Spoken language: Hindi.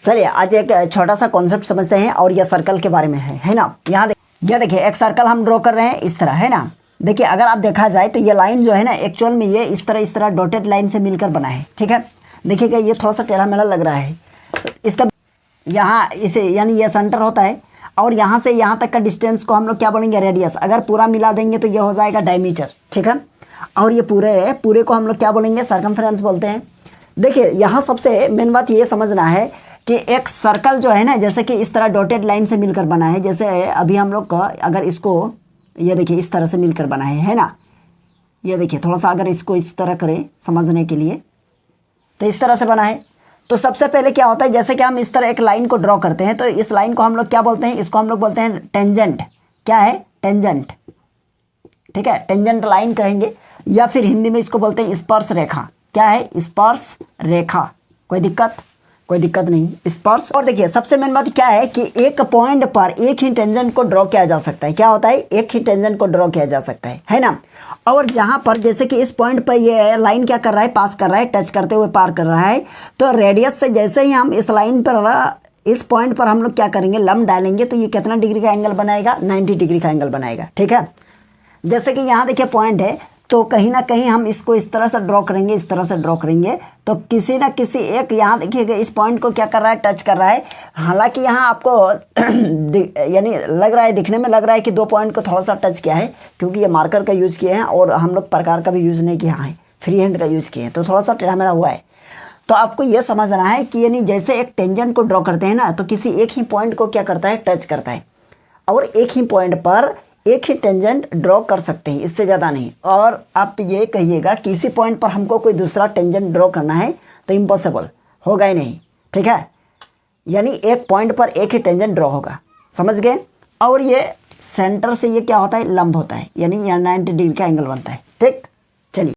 चलिए आज एक छोटा सा कॉन्सेप्ट समझते हैं और यह सर्कल के बारे में है ना। यहाँ यह देखिए एक सर्कल हम ड्रॉ कर रहे हैं इस तरह, है ना। देखिए अगर आप देखा जाए तो ये लाइन जो है ना एक्चुअल में ये इस तरह डॉटेड लाइन से मिलकर बना है, ठीक है। देखिएगा ये थोड़ा सा टेढ़ा मेढ़ा लग रहा है। इसका यहाँ इसे यानी ये सेंटर होता है और यहाँ से यहाँ तक का डिस्टेंस को हम लोग क्या बोलेंगे, रेडियस। अगर पूरा मिला देंगे तो ये हो जाएगा डायमीटर, ठीक है। और ये पूरे को हम लोग क्या बोलेंगे, सर्कमफ्रेंस बोलते हैं। देखिए यहाँ सबसे मेन बात ये समझना है कि एक सर्कल जो है ना जैसे कि इस तरह डॉटेड लाइन से मिलकर बना है। जैसे अभी हम लोग का अगर इसको ये देखिए इस तरह से मिलकर बना है ना। ये देखिए थोड़ा सा अगर इसको इस तरह करें समझने के लिए तो इस तरह से बना है। तो सबसे पहले क्या होता है, जैसे कि हम इस तरह एक लाइन को ड्रॉ करते हैं तो इस लाइन को हम लोग क्या बोलते हैं, इसको हम लोग बोलते हैं टेंजेंट। क्या है, टेंजेंट, ठीक है। टेंजेंट लाइन कहेंगे या फिर हिंदी में इसको बोलते हैं स्पर्श रेखा। क्या है, स्पर्श रेखा। कोई दिक्कत नहीं, स्पर्श। और देखिए सबसे मेन बात क्या है कि एक पॉइंट पर एक ही टेंजेंट को ड्रॉ किया जा सकता है। क्या होता है, एक ही टेंजेंट को ड्रॉ किया जा सकता है ना। और जहां पर जैसे कि इस पॉइंट पर ये लाइन क्या कर रहा है, पास कर रहा है, टच करते हुए पार कर रहा है। तो रेडियस से जैसे ही हम इस लाइन पर इस पॉइंट पर हम लोग क्या करेंगे, लंब डालेंगे तो ये कितना डिग्री का एंगल बनाएगा, 90 डिग्री का एंगल बनाएगा, ठीक है। जैसे कि यहाँ देखिए पॉइंट है तो कहीं ना कहीं हम इसको इस तरह से ड्रॉ करेंगे, इस तरह से ड्रॉ करेंगे तो किसी ना किसी एक यहाँ देखिएगा इस पॉइंट को क्या कर रहा है, टच कर रहा है। हालांकि यहाँ आपको यानी लग रहा है, दिखने में लग रहा है कि दो पॉइंट को थोड़ा सा टच किया है क्योंकि ये मार्कर का यूज़ किए हैं और हम लोग प्रकार का भी यूज़ नहीं किया है, फ्री हैंड का यूज़ किए हैं तो थोड़ा सा टेढ़ा मेढ़ा हुआ है। तो आपको ये समझना है कि यानी जैसे एक टेंजेंट को ड्रॉ करते हैं ना तो किसी एक ही पॉइंट को क्या करता है, टच करता है। और एक ही पॉइंट पर एक ही टेंजेंट ड्रॉ कर सकते हैं, इससे ज़्यादा नहीं। और आप ये कहिएगा कि इसी पॉइंट पर हमको कोई दूसरा टेंजेंट ड्रॉ करना है तो इम्पॉसिबल, होगा ही नहीं, ठीक है। यानी एक पॉइंट पर एक ही टेंजेंट ड्रॉ होगा, समझ गए। और ये सेंटर से ये क्या होता है, लंब होता है, यानी यहाँ 90 डिग्री का एंगल बनता है, ठीक।